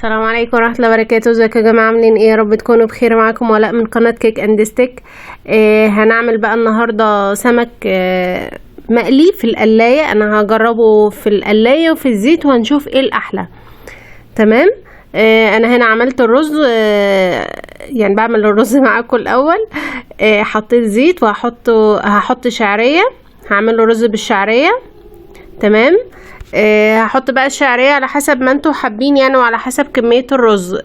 السلام عليكم ورحمة الله وبركاته. ازيكم يا جماعة، عاملين ايه؟ يا رب تكونوا بخير. معاكم ولاء من قناة كيك اند ستيك. هنعمل بقى النهاردة سمك مقلي في القلاية. انا هجربه في القلاية وفي الزيت وهنشوف ايه الاحلى. تمام. انا هنا عملت الرز، يعني بعمل الرز معاكم الاول. حطيت زيت هحط شعرية، هعمل له رز بالشعرية. تمام. هحط بقى الشعرية على حسب ما انتوا حابين يعني، وعلى حسب كمية الرز.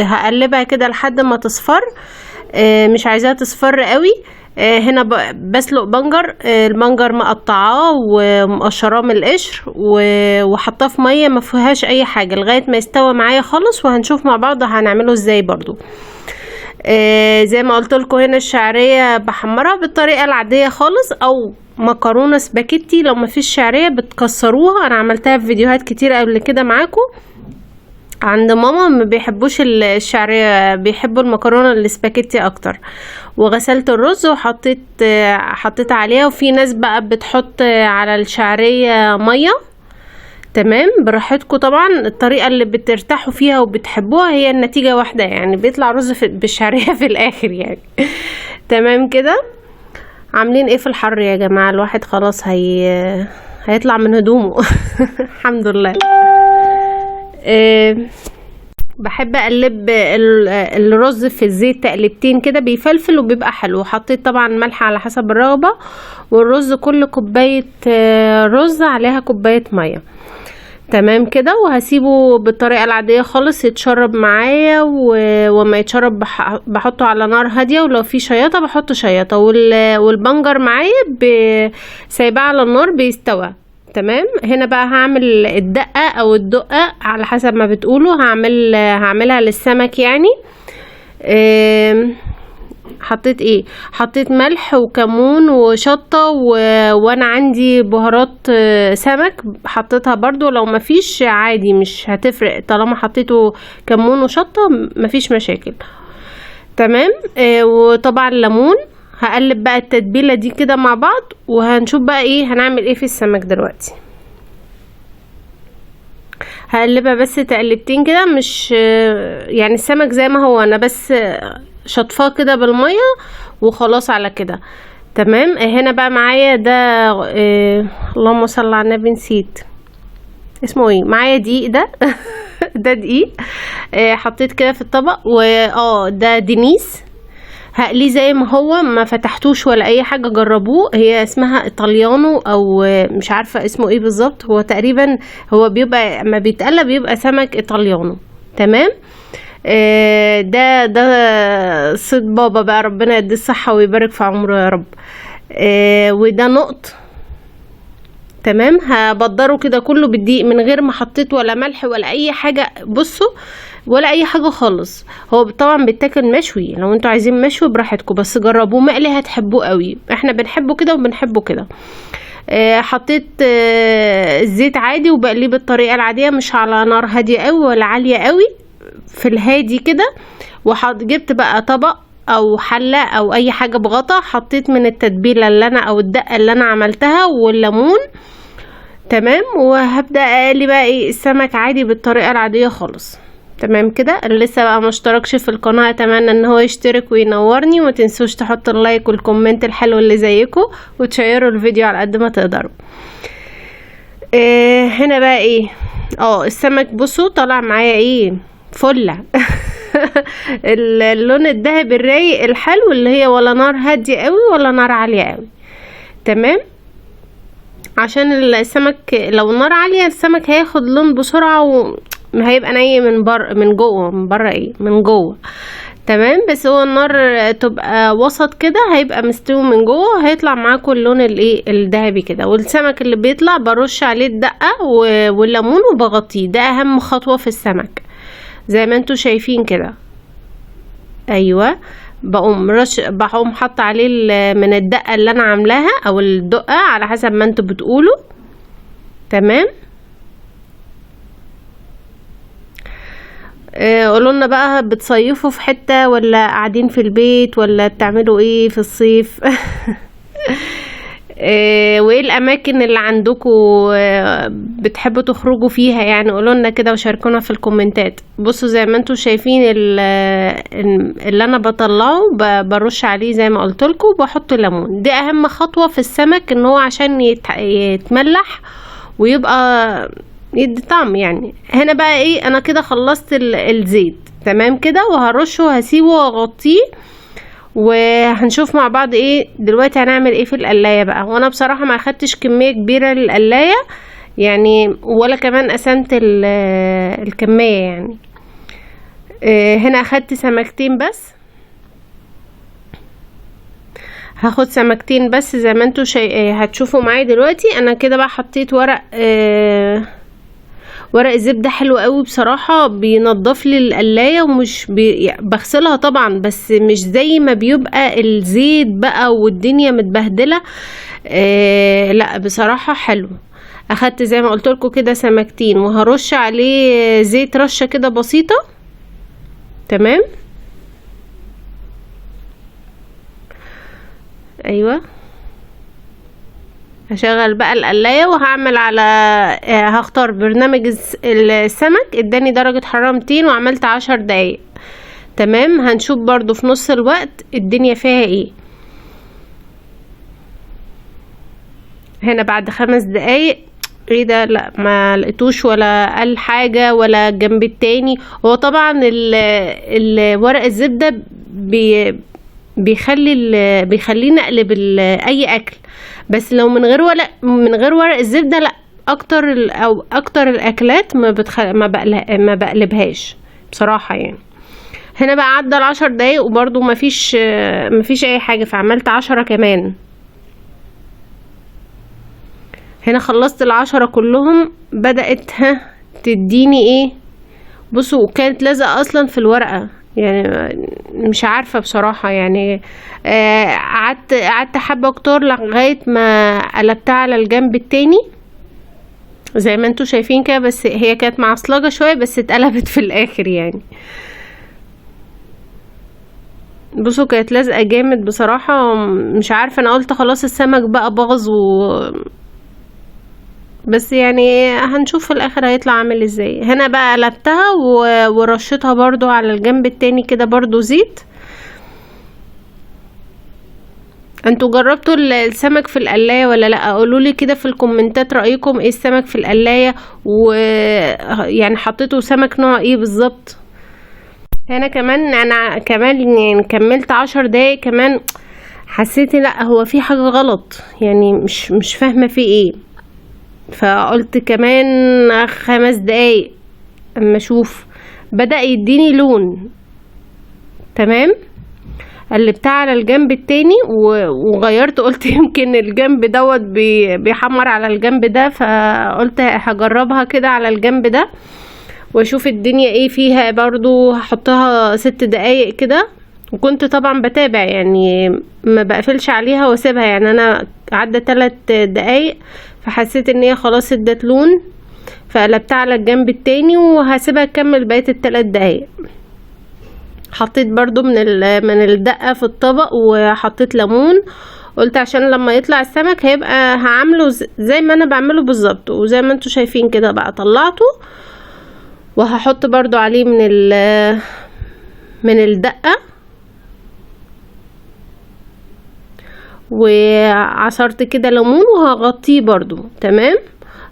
هقلبها كده لحد ما تصفر. مش عايزاها تصفر قوي. هنا بسلق بنجر، البنجر مقطعاه ومقشراه من القشر وحطاه في ميه ما فيهاش اي حاجه لغايه ما يستوي معايا خالص، وهنشوف مع بعض هنعمله ازاي برضو. زي ما قلت لكم، هنا الشعريه بحمرها بالطريقه العاديه خالص، او مكرونه سباكيتي لو ما فيش شعريه بتكسروها. انا عملتها في فيديوهات كتير قبل كده معاكم. عند ماما ما بيحبوش الشعريه، بيحبوا المكرونه السباكيتي اكتر. وغسلت الرز حطيت عليها، وفي ناس بقى بتحط على الشعريه ميه. تمام، براحتكم طبعا، الطريقه اللي بترتاحوا فيها وبتحبوها هي النتيجه واحده، يعني بيطلع رز بالشعريه في الاخر يعني. تمام كده. عاملين ايه في الحر يا جماعه؟ الواحد خلاص هيطلع من هدومه. الحمد لله. بحب اقلب الرز في الزيت تقلبتين كده، بيفلفل وبيبقى حلو. حطيت طبعا ملح على حسب الرغبه، والرز كل كوبايه رز عليها كوبايه ميه. تمام كده. وهسيبه بالطريقه العاديه خالص يتشرب معايا، وما يتشرب بحطه على نار هاديه، ولو في شياطه بحط شياطه. والبنجر معايا سايباه على النار بيستوى. تمام. هنا بقى هعمل الدقة او الدقة على حسب ما بتقولوا. هعملها للسمك يعني. حطيت ملح وكمون وشطة وانا عندي بهارات سمك حطيتها برضو. لو مفيش عادي مش هتفرق، طالما حطيته كمون وشطة مفيش مشاكل. تمام. وطبعا ليمون. هقلب بقى التتبيلة دي كده مع بعض، وهنشوف بقى ايه هنعمل ايه في السمك دلوقتي. هقلبها بس تقلبتين كده، مش يعني السمك زي ما هو، انا بس شطفاه كده بالمية وخلاص على كده. تمام. هنا بقى معايا ده اللهم صل على النبي، نسيت اسمه ايه. معايا دقيق ده. ده دقيق حطيت كده في الطبق. ده دينيس. هقليه زي ما هو، ما فتحتوش ولا اي حاجه. جربوه، هي اسمها ايطاليانو او مش عارفه اسمه ايه بالظبط. هو تقريبا بيبقى ما بيتقلى بيبقى سمك ايطاليانو. تمام. ده صيد بابا بقى، ربنا يديه الصحه ويبارك في عمره يا رب. وده نقط. تمام. هبدره كده كله بالدقيق من غير ما حطيت ولا ملح ولا اي حاجه. بصوا، ولا اي حاجه خالص. هو طبعا بيتاكل مشوي، لو انتوا عايزين مشوي براحتكم، بس جربوه مقلي هتحبوه قوي. احنا بنحبه كده وبنحبه كده. حطيت الزيت عادي وبقليه بالطريقه العاديه، مش على نار هاديه قوي ولا عاليه قوي، في الهادي كده. جبت بقى طبق او حله او اي حاجه بغطا، حطيت من التتبيله او الدقه اللي انا عملتها والليمون. تمام. وهبدا اقلي بقى السمك عادي بالطريقه العاديه خالص. تمام كده. اللي لسه بقى ما اشتركش في القناه اتمنى ان هو يشترك وينورني، وما تنسوش تحطوا اللايك والكومنت الحلو اللي زيكم، وتشيروا الفيديو على قد ما تقدروا. هنا بقى السمك بصوا طلع معايا فله. اللون الذهبي الرايق الحلو، اللي هي ولا نار هاديه قوي ولا نار عاليه قوي. تمام. عشان السمك لو نار عاليه السمك هياخد لون بسرعه وهيبقى ني من جوه. تمام. بس هو النار تبقى وسط كده، هيبقى مستوي من جوه، هيطلع معاكم اللون الذهبي كده. والسمك اللي بيطلع برش عليه الدقه والليمون وبغطيه. ده اهم خطوه في السمك زي ما انتوا شايفين كده. ايوه. بقوم حط عليه من الدقه اللي انا عاملاها او الدقه على حسب ما انتوا بتقولوا. تمام. قولولنا بقى، بتصيفوا في حته ولا قاعدين في البيت ولا بتعملوا ايه في الصيف؟ وايه الاماكن اللي عندكم بتحبوا تخرجوا فيها يعني؟ قولوا لنا كده وشاركونا في الكومنتات. بصوا زي ما انتوا شايفين اللي انا بطلعه برش عليه زي ما قلت لكم، وبحط ليمون. دي اهم خطوة في السمك، ان هو عشان يتملح ويبقى يدي طعم يعني. هنا بقى ايه، انا كده خلصت الزيت تمام كده، وهرشه وهسيبه واغطيه، وهنشوف مع بعض ايه دلوقتي هنعمل ايه في القلاية بقى. وانا بصراحة ما اخدتش كمية كبيرة للقلاية يعني، ولا كمان قسمت الكمية يعني. هنا اخدت سمكتين بس، هاخد سمكتين بس زي ما انتوا هتشوفوا معايا دلوقتي. انا كده بقى حطيت ورق الزبدة حلو قوي بصراحة، بينضف لي القلاية، ومش بغسلها طبعا، بس مش زي ما بيبقى الزيت بقى والدنيا متبهدلة. لا بصراحة حلو. اخدت زي ما قلت لكم كده سمكتين، وهرش عليه زيت رشة كده بسيطة تمام. ايوه، هشغل بقى القلاية وهعمل هختار برنامج السمك، اداني درجة حرارة 200 وعملت 10 دقايق تمام. هنشوف برضو في نص الوقت الدنيا فيها ايه. هنا بعد 5 دقايق، ايه ده، لا ما لقيتوش ولا قال حاجة ولا الجنب التاني. هو طبعا ورق الزبدة بيخليني اقلب اي اكل، بس لو من غير ورق الزبدة لا، اكتر الاكلات ما بقلبهاش بصراحة يعني. هنا بقى عدى 10 دقايق وبرضو مفيش اي حاجة، فعملت 10 كمان. هنا خلصت 10 كلهم. بدأت تديني ايه، بصوا كانت لازقة اصلا في الورقة يعني، مش عارفة بصراحة يعني. قعدت حبة كتار لغاية ما قلبتها على الجنب التاني زي ما انتوا شايفين كده، بس هي كانت معصلجة شوية بس اتقلبت في الاخر يعني. بصوا كانت لازقة جامد بصراحة، مش عارفة، انا قلت خلاص السمك بقى باظ بس يعني هنشوف في الاخر هيطلع عامل ازاي. هنا بقى قلبتها ورشتها برضو على الجنب التاني كده برضو زيت. انتوا جربتوا السمك في القلاية ولا لا؟ قولولي كده في الكومنتات رأيكم ايه السمك في القلاية، ويعني حطيتوا سمك نوع ايه بالظبط. هنا انا كمان يعني كملت 10 دقايق كمان، حسيت لا هو في حاجة غلط يعني، مش فاهمة في ايه، فقلت كمان 5 دقايق اما اشوف. بدأ يديني لون تمام. قلبتها على الجنب التاني وغيرت، قلت يمكن الجنب دوت بيحمر على الجنب ده، فقلت هجربها كده على الجنب ده واشوف الدنيا ايه فيها. برضو هحطها 6 دقايق كده، وكنت طبعا بتابع يعني ما بقفلش عليها واسيبها يعني. انا عدى 3 دقايق فحسيت ان هي خلاص ادت لون، فقلبتها على الجنب التاني وهسيبها تكمل بقية ال3 دقايق. حطيت برضو من الدقة في الطبق، وحطيت ليمون، قلت عشان لما يطلع السمك هيبقى هعمله زي ما انا بعمله بالظبط. وزي ما انتوا شايفين كده بقى طلعته، وهحط برضو عليه من الدقة، وعصرت كده ليمون، وهغطيه برضو تمام.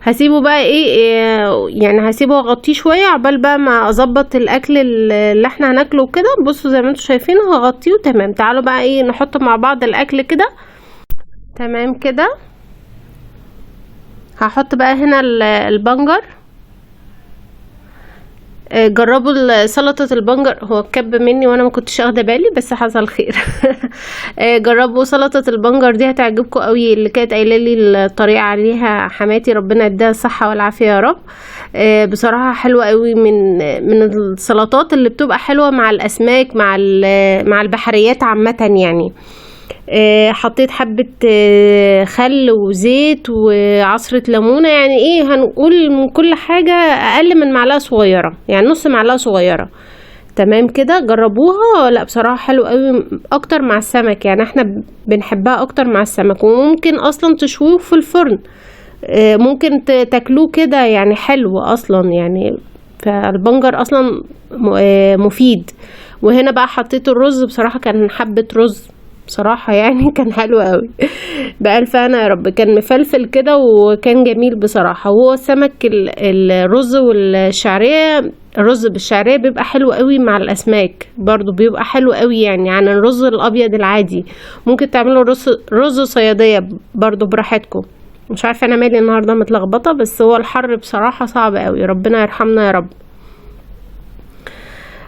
هسيبه بقى ايه يعني، هسيبه واغطيه شويه عقبال بقى ما اظبط الاكل اللي احنا هناكله كده. بصوا زي ما انتوا شايفين هغطيه تمام. تعالوا بقى ايه نحط مع بعض الاكل كده تمام كده. هحط بقى هنا البنجر. جربوا سلطة البنجر، هو كب مني وانا ما كنتش واخده بالي بس حصل خير. جربوا سلطة البنجر دي هتعجبكم قوي، اللي كانت قايله لي الطريقه عليها حماتي، ربنا يديها الصحه والعافيه يا رب. بصراحه حلوه قوي، من السلطات اللي بتبقى حلوه مع الاسماك، مع البحريات عامه يعني. حطيت حبة خل وزيت وعصرة ليمونة، يعني ايه هنقول من كل حاجة اقل من معلقة صغيرة، يعني نص معلقة صغيرة تمام كده. جربوها، لا بصراحة حلو قوي اكتر مع السمك يعني، احنا بنحبها اكتر مع السمك. وممكن اصلا تشويه في الفرن، ممكن تاكلوه كده يعني، حلو اصلا يعني، فالبنجر اصلا مفيد. وهنا بقى حطيت الرز، بصراحة كان حبة رز بصراحة يعني كان حلو قوي بألف انا يا رب، كان مفلفل كده وكان جميل بصراحة. وهو السمك الرز والشعرية، الرز بالشعرية بيبقى حلو قوي مع الاسماك برضو، بيبقى حلو قوي يعني عن الرز الابيض العادي. ممكن تعملوا رز صيادية برضو براحتكم. مش عارفة انا مالي النهاردة متلخبطة، بس هو الحر بصراحة صعب قوي، ربنا يرحمنا يا رب.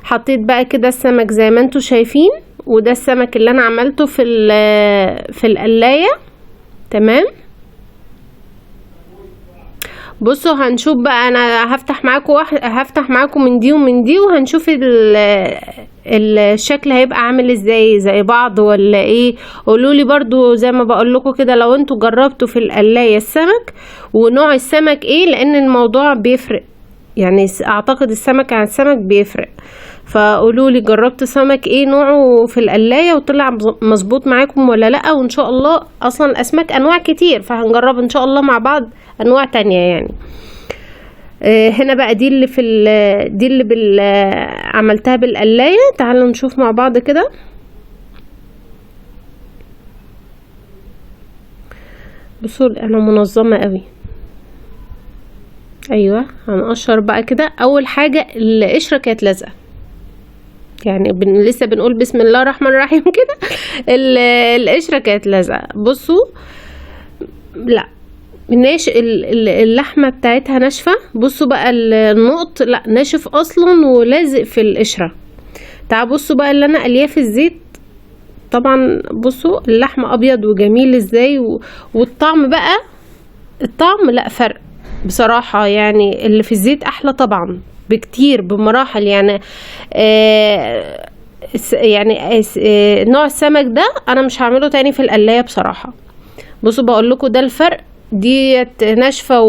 حطيت بقى كده السمك زي ما انتوا شايفين، وده السمك اللي انا عملته في القلاية. تمام. بصوا هنشوف بقى، انا هفتح معاكم من دي ومن دي، وهنشوف الشكل هيبقى عامل ازاي، زي بعض ولا ايه. قولولي برضو زي ما بقول لكم كده لو انتوا جربتوا في القلاية السمك ونوع السمك ايه، لان الموضوع بيفرق يعني، اعتقد السمك عن السمك بيفرق. فقولولي جربت سمك ايه نوعه في القلاية وطلع مظبوط معاكم ولا لا. وان شاء الله اصلا الاسماك انواع كتير، فهنجرب ان شاء الله مع بعض انواع تانية يعني. هنا بقى دي اللي عملتها بالقلاية. تعالوا نشوف مع بعض كده. بصوا انا منظمة قوي. ايوه هنقشر بقى كده. اول حاجة القشرة كانت لازقة يعني، لسه بنقول بسم الله الرحمن الرحيم كده القشرة كانت لازقة. بصوا لا اللحمة بتاعتها ناشفة. بصوا بقى النقط لا ناشف اصلا ولازق في القشرة. تعالوا بصوا بقى اللي انا قلياه في الزيت. طبعا بصوا اللحمة ابيض وجميل ازاي، والطعم بقى الطعم لا فرق بصراحة يعني، اللي في الزيت احلى طبعا بكتير بمراحل يعني. نوع السمك ده انا مش هعمله تاني في القلاية بصراحة. بصوا بقول لكم ده الفرق، ديت ناشفة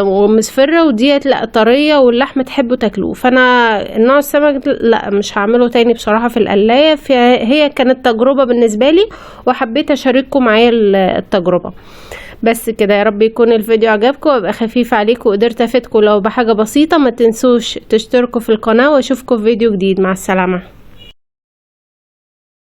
ومصفرة، وديت لا طرية واللحمة تحبوا تاكلوه. فانا نوع السمك لا مش هعمله تاني بصراحة في القلاية. هي كانت تجربة بالنسبة لي وحبيت اشارككم معايا التجربة. بس كده، يا رب يكون الفيديو عجبكم وابقى خفيف عليكم وقدرت افيدكم لو بحاجة بسيطة. ما تنسوش تشتركوا في القناة واشوفكم في فيديو جديد. مع السلامة.